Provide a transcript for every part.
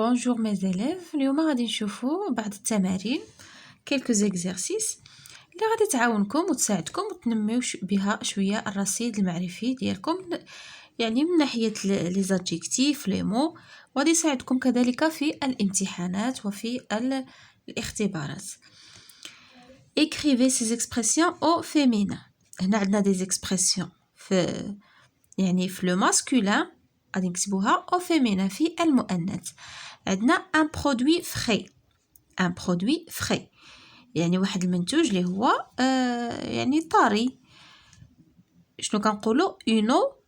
Bonjour mes élèves. اليوم غادي نشوفوا بعض التمارين quelques exercices اللي غادي تعاونكم وتساعدكم وتنميو بها شويه الرصيد المعرفي ديالكم، يعني من ناحيه لي زادجيكتيف لي مو، وغادي يساعدكم كذلك في الامتحانات وفي الاختبارات. Écrivez ces expressions au féminin. هنا عندنا des expressions في لو ماسكولين غادي نكتبوها au féminin في المؤنث. عندنا un produit frais يعني واحد المنتوج اللي هو يعني طاري. شنو كنقولوا une eau.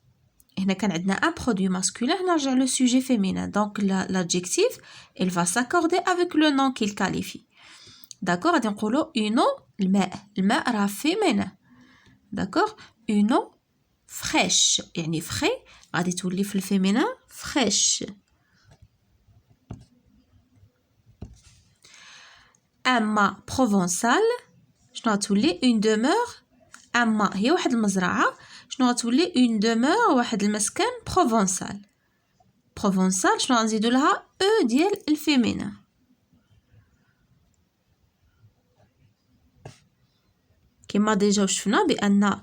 هنا كان عندنا un produit masculin، هنا نرجع le sujet féminin donc l'adjectif il va s'accorder avec le nom qu'il qualifie. d'accord غادي نقولوا une eau الماء راه féminin. d'accord une eau fraîche يعني frais غادي تولي في الفيمينا fraîche. un mât provençal شنو غتولي une demeure. un mât هي واحد المزرعة، شنو غتولي une demeure واحد المسكن provençal. شنو غنزيدو لها او ديال الفيمينا. كما ديجا شفنا بان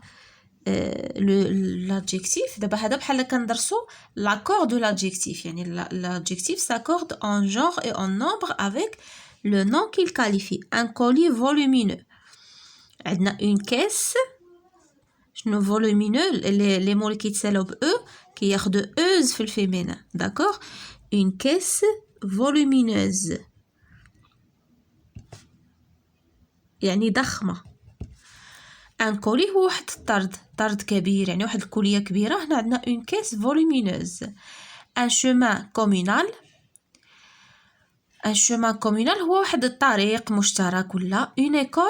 l'adjectif دابا هذا بحال كندرسو l'accord de l'adjectif، يعني l'adjectif s'accorde en genre et en nombre avec le nom qu'il qualifie. un colis volumineux. عندنا une caisse شنو volumineux les mots اللي كيتسالو ب او كياخدو اوز في الفيمينا. d'accord une caisse volumineuse يعني ضخمه. ان كولي هو واحد طرد كبير، يعني واحد الكوليه كبيره. هنا عندنا اون كيس فولومينوز. ان شومان كومونال هو واحد الطريق مشترك، ولا اون ايكول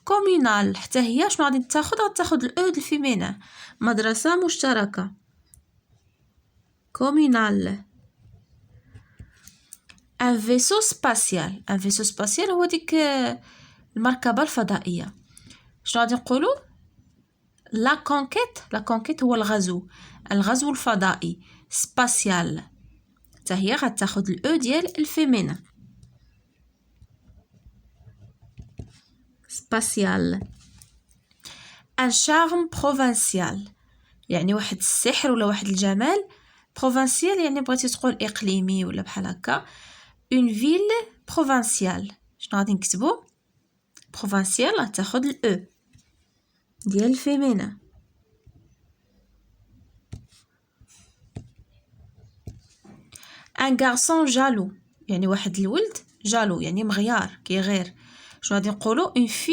كومونال حتى هي شنو غادي غتاخد الاو د الفيمينا، مدرسه مشتركه كومونال. ان فيسو سباسيال هو ديك المركبه الفضائيه. شنو غادي نقولوا لا كونكيت هو الغزو الفضائي. سباسيال حتى هي غتاخد الاو ديال الفيمينا سباسيال. ان شارم بروفانسيال يعني واحد السحر ولا واحد الجمال. بروفانسيال يعني بغيتي تقول اقليمي ولا بحال هكا. اون فيل بروفانسيال شنو غادي نكتبوا بروفانسيال غتاخد الاو ديال الفيمينا. ان غارسون جالو يعني واحد الولد جالو يعني مغيار كيغير. شنو غادي نقولوا اون في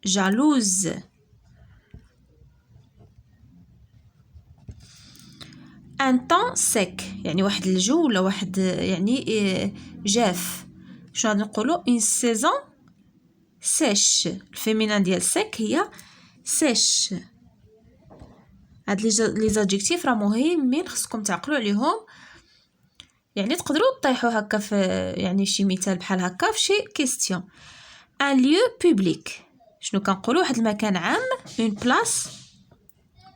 جالوز. ان طون سيك يعني واحد الجو ولا واحد يعني جاف. شنو غادي نقولوا اون سيزون سيش. الفيمينا ديال سيك هي سيش. هاد لي زادجيكتيف راه مهمين خصكم تعقلوا عليهم، يعني تقدروا تطيحوا هكا في يعني شي مثال بحال هكا في شي كيستيون. ان ليو بوبليك شنو كنقولوا واحد المكان عام. اون بلاص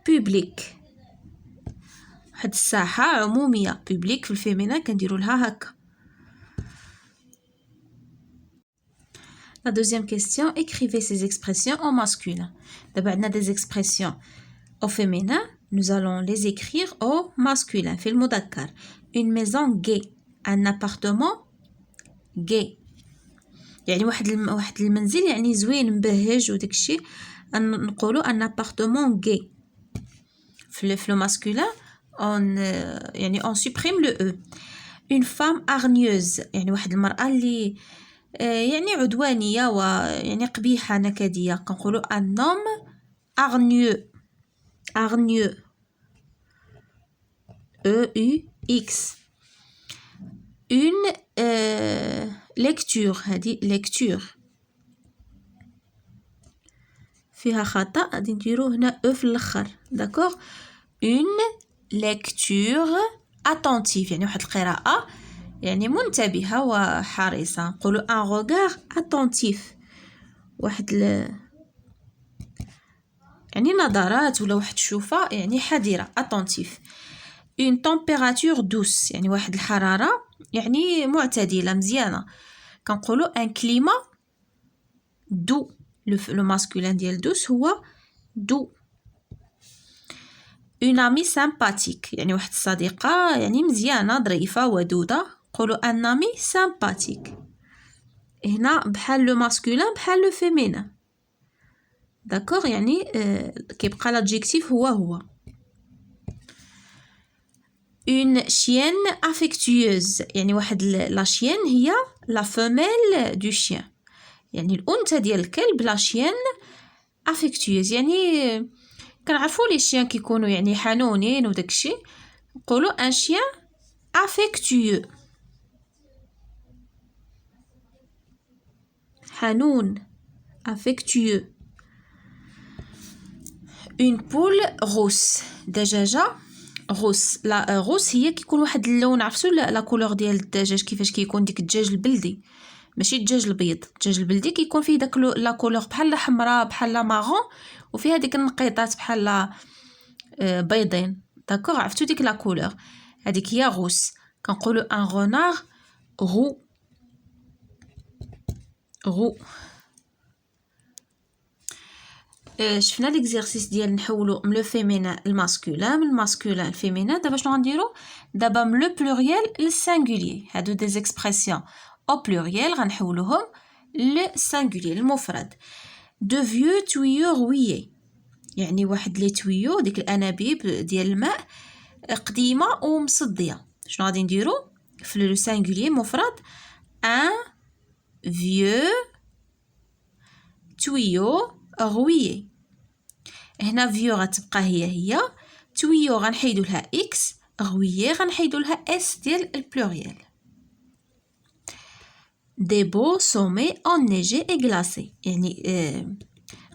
بوبليك واحد الساحه عموميه. بوبليك في الفيمينا كنديروا لها هكا. La deuxième question, écrivez ces expressions au masculin. D'abord, on a des expressions au féminin, nous allons les écrire au masculin. في المذكر. Une maison gaie, un appartement gaie. يعني واحد المنزل يعني زوين مبهج وداكشي نقولوا un appartement gaie. في le masculin, on supprime le e. Une femme hargneuse يعني واحد المرأة اللي يعني عدوانية ويعني قبيحة نكدية كنقولوا un homme hargneux E-U-X. une lecture هذه lecture فيها خطأ غادي نديرو هنا او في الاخر. d'accord une lecture attentive يعني واحد القراءة يعني منتبهة وحريصة. نقولوا un regard attentif واحد يعني نظرات ولا واحد الشوفة يعني حذرة attentif. une température douce يعني واحد الحرارة يعني معتدلة مزيانة كنقولوا un climat doux le masculin ديال douce هو doux. une amie sympathique يعني واحد الصديقة يعني مزيانة ظريفة ودودة نقولوا un ami sympathique. هنا بحال لو ماسكولين بحال لو فيمينين داكوغ يعني كيبقى لادجيكتيف هو une chienne affectueuse يعني واحد لا شيان هي لا فيميل دو شيان يعني الانثى ديال الكلب لا شيان affectueuse يعني كنعرفوا لي شيان كيكونوا يعني حنونين وداكشي نقولوا ان شيان affectueux حنون affectueux. une poule rousse دجاجة غوس لا غوس هي كيكون واحد اللون عرفتوا لا كولور ديال الدجاج كيفاش كيكون ديك الدجاج البلدي ماشي الدجاج البيض الدجاج البلدي كيكون فيه داك لا كولور بحال حمراء بحال مارون وفيها ديك النقيطات بحال بيضين داكوغ عرفتوا ديك لا كولور هذيك هي غوس كنقولوا ان غونار غو غو. شفنا ليكزيرسيس ديال نحولوا من لو فيمينين الماسكولين من الماسكولين الفيمينين دابا شنو غنديروا دابا من لو بلوريال للسينغولير هادو دي زيكسبرسيون او بلوريال غنحولوهم للسينغولير المفرد دو فيو تويو رويي يعني واحد لي تويو ديك الانابيب ديال الماء قديمه ومصديه شنو غادي نديروا في لو سينغولير مفرد ان فيو تويو رويي هنا فيو غتبقى هي تويو غنحيدو لها اكس رويي غنحيدو لها اس ديال البلوريال. دي بو سومي انيجي اي غلاسي يعني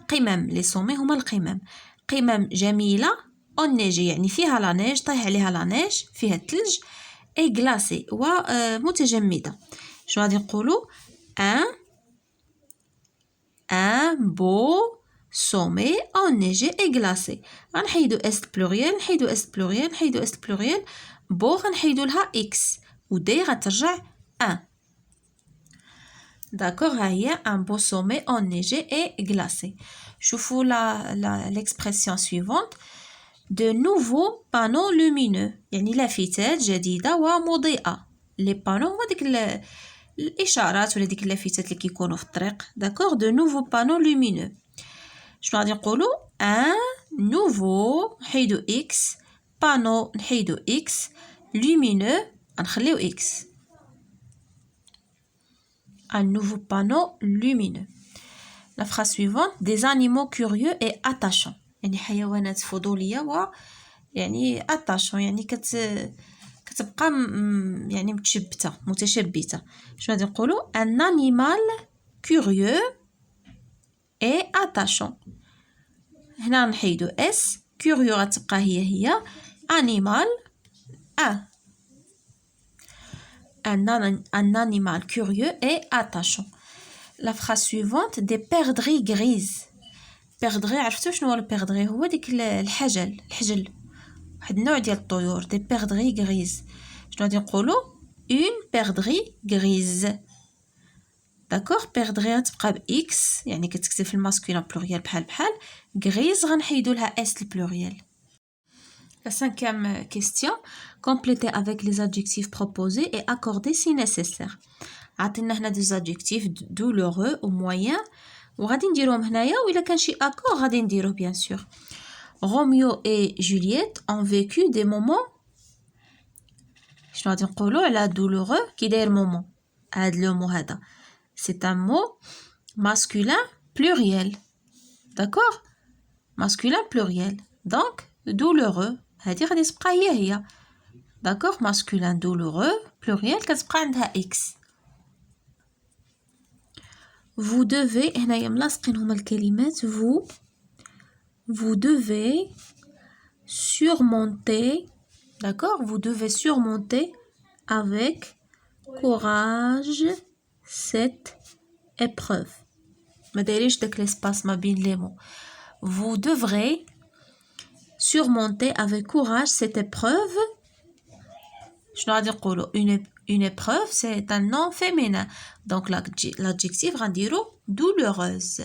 قمم لي سومي هما القمم قمم جميله انيجي يعني فيها لا نيج طيح عليها لا نيج فيها الثلج اي غلاسي ومتجمده شنو غادي نقولوا ان بو sommet enneigé et glacé غنحيدو اس بلوريال نحيدو اس بلوريال نحيدو اس بلوريال بو غنحيدو لها اكس و دي غترجع ان داكوغ ها هي ان بو sommet enneigé et glacé. شوفوا l'expression suivante de nouveaux panneaux lumineux يعني لافتات جديدة ومضيئة لي بانو هما ديك الاشارات ولا ديك اللافتات اللي كيكونوا في الطريق داكوغ دو nouveaux panneaux lumineux شنو غادي نقولوا ان نوفو نحيدو اكس بانو نحيدو اكس لومينو غنخليو اكس un nouveau panneau lumineux. La phrase suivante des animaux curieux et attachants يعني حيوانات فضولية و يعني attachant يعني كتبقى يعني متشبتة شنو غادي نقولوا un animal curieux et attachant هنا نحيدو اس curieux غتبقى هي animal un animal curieux et attachant. La phrase suivante des perdrix grises perdrix عرفتوا شنو هو البيردغي هو ديك الحجل واحد النوع ديال الطيور des perdrix grises شنو غادي نقولوا une perdrix grise داكوغ بيردغي غتبقى باكس يعني كتكتب في الماسكولين بلوريال بحال غريز غنحيدو لها اس البلوريال. La cinquième question complétez avec les adjectifs proposés et accordez si nécessaire. عطينا هنا des adjectifs douloureux ou moyen وغادي نديروهم هنايا وإلا كان شي accord غادي نديروه bien sûr. Roméo et Juliette ont vécu des moments شنو غادي نقولوا على douloureux كي داير مومون هاد لو مو هذا c'est un mot masculin pluriel d'accord masculin pluriel donc douloureux هذه غادي تبقى هي d'accord masculin douloureux pluriel كتبقى عندها x. vous devez هنايا ملاصقين هما الكلمات vous devez surmonter d'accord vous devez surmonter avec courage cette épreuve ما دايريش داك l'espace ما بين les mots vous devrez surmonter avec courage cette épreuve شنو غادي نقولوا une épreuve c'est un nom féminin donc l'adjectif غنديرو douloureuse.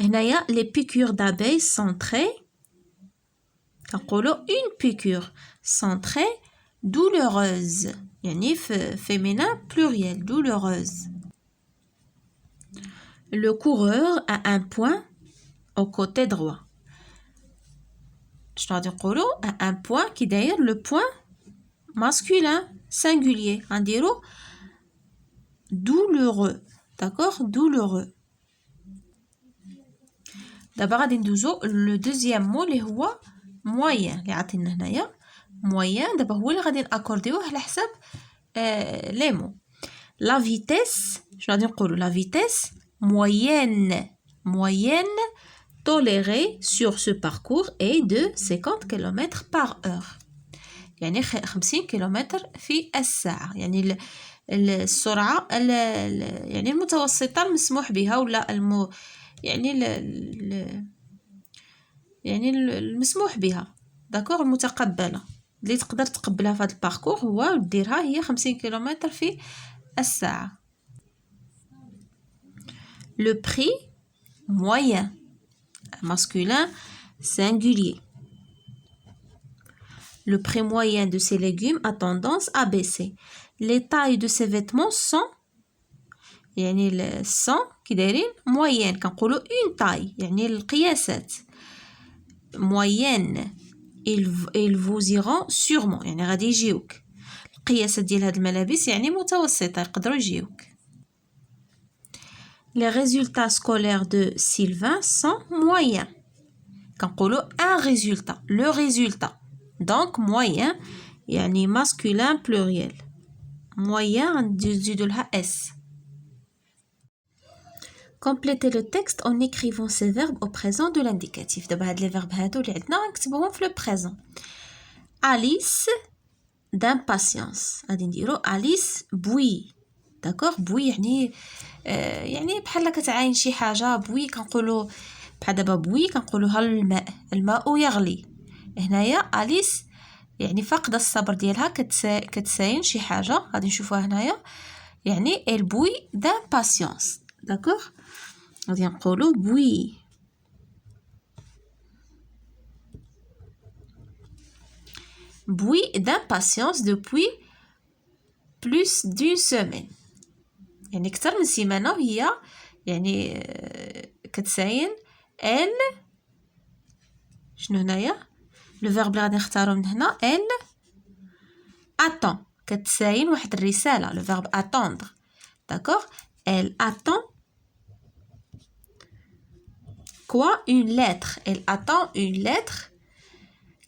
هنايا les piqûres d'abeilles sont très كنقولوا une piqûre sont très douloureuse يعني féminin pluriel douloureuse. Le coureur a un point au côté droit. شنو غادي نقولوا un point كي داير le point masculin singulier غنديرو douloureux d'accord douloureux. دابا غادي ندوزو لو دوزيام مو اللي هو moyen اللي عطينا هنايا moyen دابا هو اللي غادي ناكورديوه على حساب لي مو. لا فيتيس شنو غادي نقولوا لا فيتيس moyenne tolérée sur ce parcours est de 50 km par heure يعني 50 كيلومتر في الساعة يعني السرعة يعني المتوسطة المسموح بها ولا يعني يعني المسموح بها داكوغ المتقبلة اللي تقدر تقبلها في هذا الباركور هو ديرها هي 50 كيلومتر في الساعة. Le prix moyen masculin singulier. Le prix moyen de ces légumes a tendance à baisser. Les tailles de ces vêtements sont يعني كي دايرين moyenne كنقولوا une taille يعني القياسات moyenne ils vous iront sûrement يعني غادي يجيوك القياسات ديال هاد الملابس يعني متوسطة يقدروا يجيوك. Les résultats scolaires de Sylvain sont moyens. كنقولوا un résultat le résultat donc moyen يعني masculin pluriel moyen نزيدو لها s. Complétez le texte en écrivant ces verbes au présent de l'indicatif. دابا هاد لي فيرب هادو اللي عندنا نكتبوهم في لو بريزون. Alice d'impatience غادي نديرو Alice بوي داكوغ بوي يعني بحال كتعاين شي حاجه بوي كنقولوا بحال دابا بوي كنقولوها الماء يغلي. هنايا أليس يعني فاقده الصبر ديالها كتساين شي حاجه غادي نشوفوها هنايا يعني elle bouille d'impatience داكوغ غادي نقولوا بوي d'impatience depuis plus d'une semaine يعني أكثر من سيمانة وهي يعني كتساين elle شنو هنايا لو فيرب اللي غادي نختارو من هنا elle attend كتساين واحد الرسالة لو فيرب attendre d'accord elle attend quoi une lettre elle attend une lettre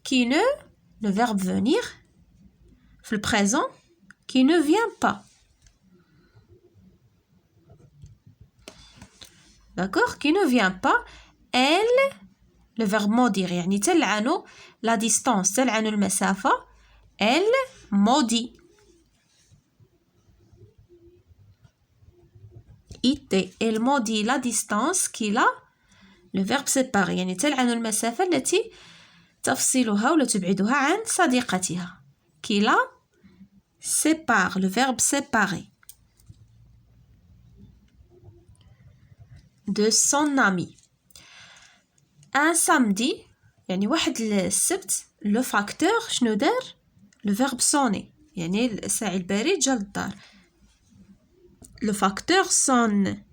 qui ne le verbe venir في le présent qui ne vient pas d'accord qui ne vient pas elle le verbe maudire يعني تلعنو la distance تلعنو المسافة elle maudit elle maudit la distance qu'il a le verbe séparer يعني تلعنو المسافة التي تفصلها ولا تبعدها عن صديقتها qu'il a sépare le verbe séparer de son ami un samedi يعني واحد السبت لو فاكتور شنو دار لو فيرب سوني يعني الساعي البريد جا للدار لو فاكتور سون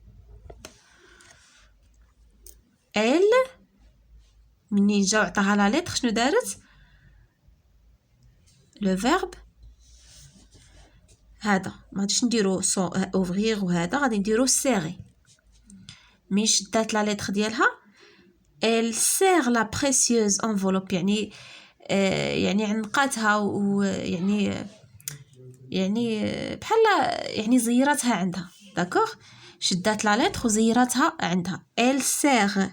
elle منين جا عطاها لا لتر شنو دارت لو فيرب هذا ما غاديش نديرو اوفغير وهذا غادي نديرو سيري مين شدات لا لتر ديالها elle serre la précieuse enveloppe يعني يعني عنقاتها ويعني بحال يعني زيراتها عندها داكوغ شدات لا لتر وزيراتها عندها elle serre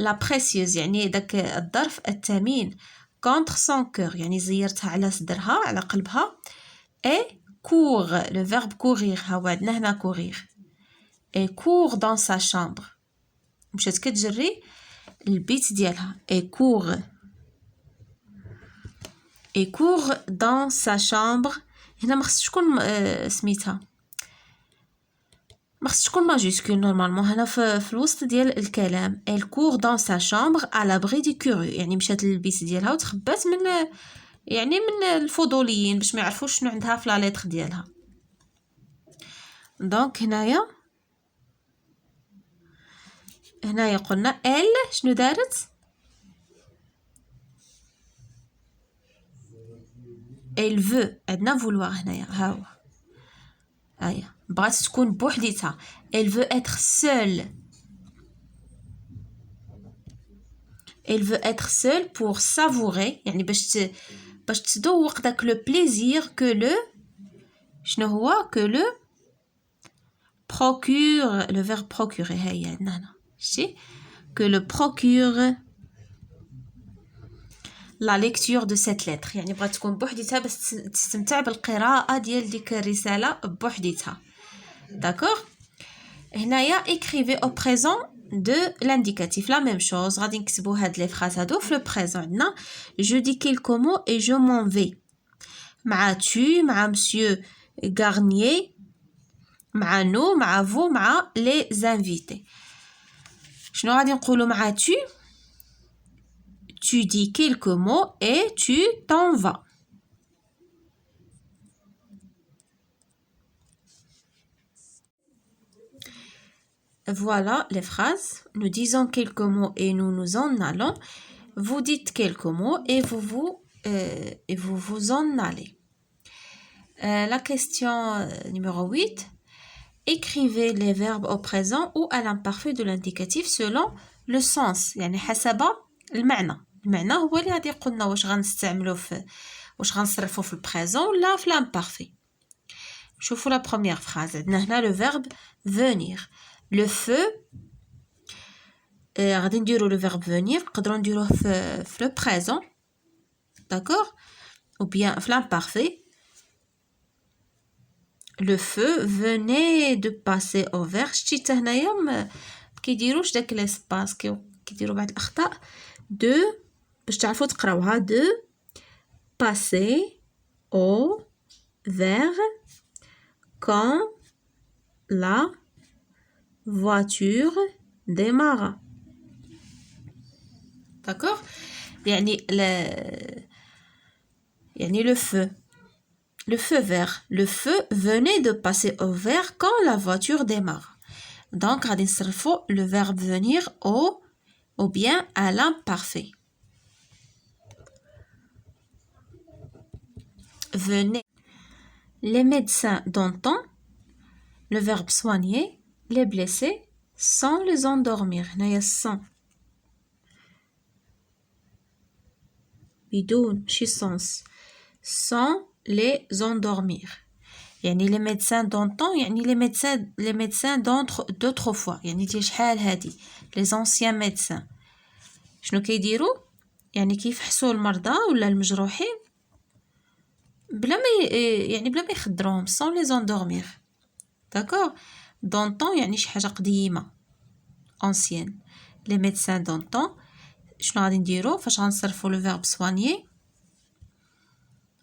la précieuse يعني داك الظرف الثمين contre son cœur يعني زيرتها على صدرها على قلبها et court le verbe courir ها هو عندنا هنا courir et court dans sa chambre مشات كتجري البيت ديالها et court et court dans sa chambre. هنا ما خصش تكون سميتها ما خصش تكون ماجيسكول نورمالمون هنا في الوسط ديال الكلام. elle court dans sa chambre à l'abri des curieux يعني مشات للبيت ديالها وتخبات من الفضوليين باش ما يعرفوش شنو عندها في لا ليتر ديالها. دونك هنايا قلنا elle شنو دارت elle veut عندنا vouloir هنايا ها هو هيا بغات تكون بوحديتها elle veut être seule elle veut être seule pour savourer يعني باش تذوق داك لو بليزير شنو هو que le procure le verbe procurer هيا عندنا هنا شتي que le procure la lecture de cette lettre يعني بغات تكون بوحديتها باش تستمتع بالقراءة ديال ديك الرسالة بوحديتها. d'accord هنايا écrivez au présent de l'indicatif la même chose غادي نكتبوا هاد لي فراز هادو في لو بريزون. عندنا je dis quelques mots et je m'en vais مع tu مع monsieur Garnier مع nous مع vous مع les invités. شنو غادي نقولوا مع tu dis quelques mots et tu t'en vas. Voilà les phrases. Nous disons quelques mots et nous nous en allons. Vous dites quelques mots et vous vous en allez. La question numéro 8. Écrivez les verbes au présent ou à l'imparfait de l'indicatif selon le sens. يعني حسب المعنى هو اللي غادي يقولنا واش غنستعملوه واش غنصرفوه في البريزون ولا في l'imparfait. شوفوا la première phrase. عندنا هنا le verbe venir. Le feu غادي نديرو le verbe venir نقدروا نديروه في le présent d'accord ou bien في l'imparfait. Le feu venait de passer au vert. شتي حتى هنايا كيديروش داك ليسباس كيديروا بعض الاخطاء de باش تعرفوا تقراوها de passer au vert quand la voiture démarra. d'accord يعني le feu vert. Le feu venait de passer au vert quand la voiture démarre. Donc, غادي نصرفوا le verbe venir ou bien à l'imparfait. Venez. Les médecins d'antan, le verbe soigner, les blessés, sans les endormir. هنايا sans. بدون شي sens. Sans les endormir. يعني les médecins d'antan يعني les médecins d'autrefois يعني ديال شحال هادي les anciens médecins شنو كيديروا يعني كيفحصوا المرضى ولا المجروحين بلا ما يخدروهم sans les endormir. d'accord d'antan يعني شي حاجه قديمه ancienne. les médecins d'antan شنو غادي نديروا فاش غنصرفوا le verbe soigner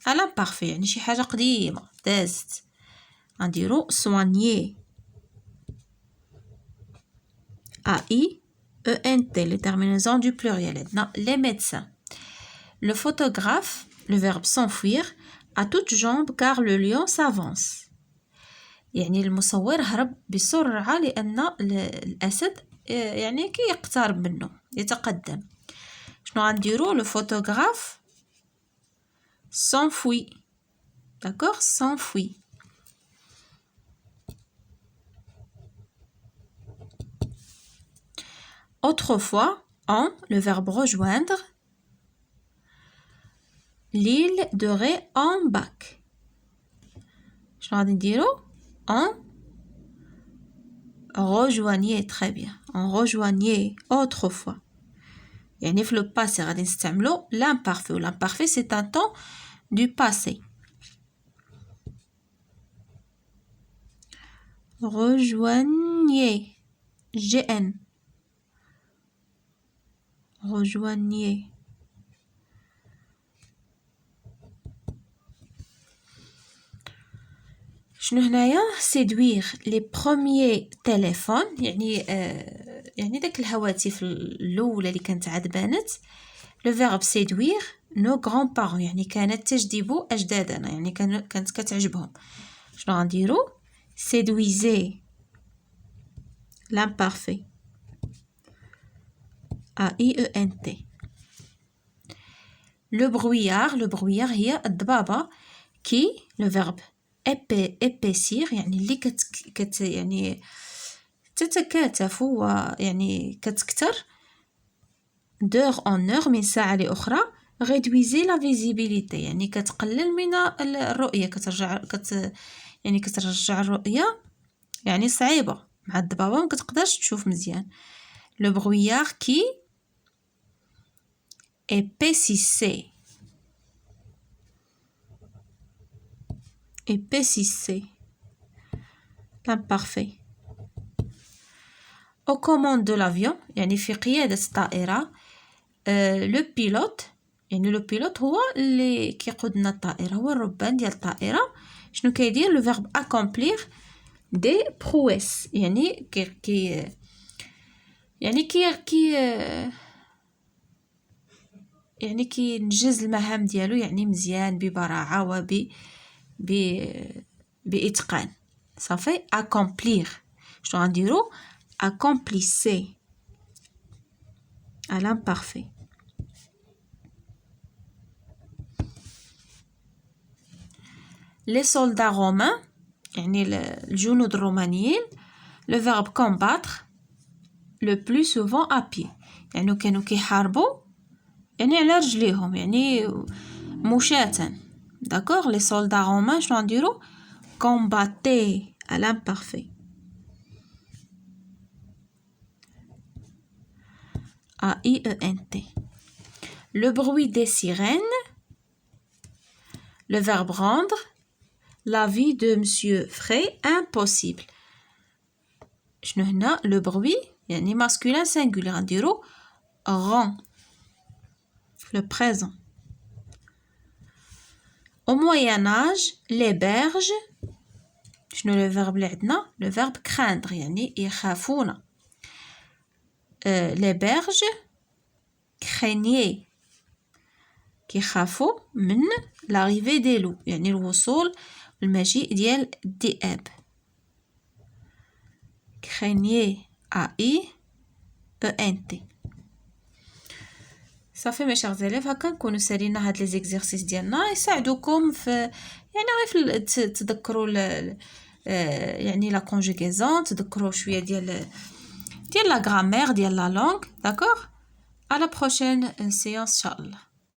à l'imparfait يعني شي حاجه قديمه دازت غنديرو soigner A-I-E-N-T les terminaisons du pluriel. عندنا les médecins. Le photographe le verbe s'enfuir à toutes jambes car le lion s'avance يعني المصور هرب بسرعة لأن الأسد يعني كيقترب منه يتقدم. شنو غنديرو le photographe s'enfuit. d'accord s'enfuit. autrefois en le verbe rejoindre l'île de Ré en bac. شنو غادي نديرو en rejoignez très bien en rejoignez autrefois يعني في le passé غادي نستعملو l'imparfait و l'imparfait c'est un temps du passé. rejoignez GN rejoignez شنو هنايا séduire les premiers téléphones يعني داك الهواتف الاولى اللي كانت عاد بانت. لو فيرب séduire nos grands-parents يعني كانت تجذب اجدادنا يعني كانت كتعجبهم. شنو غنديرو séduisez l'imparfait AIENT. le brouillard هي الضبابة كي لو فيرب épaissir يعني اللي يعني تتكاثف يعني كتكتر d'heure en heure من ساعة لأخرى. réduisez la visibilité يعني كتقلل من الرؤية يعني كترجع الرؤية يعني صعيبة مع الضبابة ما كتقدرش تشوف مزيان. le brouillard qui épaississait l'imparfait. au commande de l'avion يعني في قيادة الطائرة. le pilote يعني le pilote هو اللي كيقود لنا الطائرة هو الربان ديال الطائرة. شنو كيدير لو فيرب accomplir des prouesses يعني يعني كينجز المهام ديالو يعني مزيان ببراعة بإتقان. صافي accomplir شنو غنديرو accomplissez à l'imparfait. les soldats romains يعني الجنود الرومانيين. le verbe combattre le plus souvent à pied يعني كانوا كيحاربوا يعني على رجليهم يعني مشاة. d'accord les soldats romains شنو غنديرو combattaient à l'imparfait AIENT. le bruit des sirènes le verbe rendre la vie de monsieur Frey impossible. شنو هنا le bruit يعني masculin singulier غنديرو rend le présent. au moyen âge les berges شنو le verbe اللي عندنا le verbe craindre يعني يخافون. les berges craignaient كيخافوا من l'arrivée des loups يعني الوصول المجيء ديال الذئاب. craignez AIENT. صافي مي شيغ زيليف هكا نكونوا سالينا هاد لي زيكزيرسيس ديالنا يساعدوكم في يعني غير تذكروا يعني لا كونجوغيزون تذكروا شويه ديال لا غرامير ديال لا لونغ. داكوغ à la prochaine séance ان شاء الله.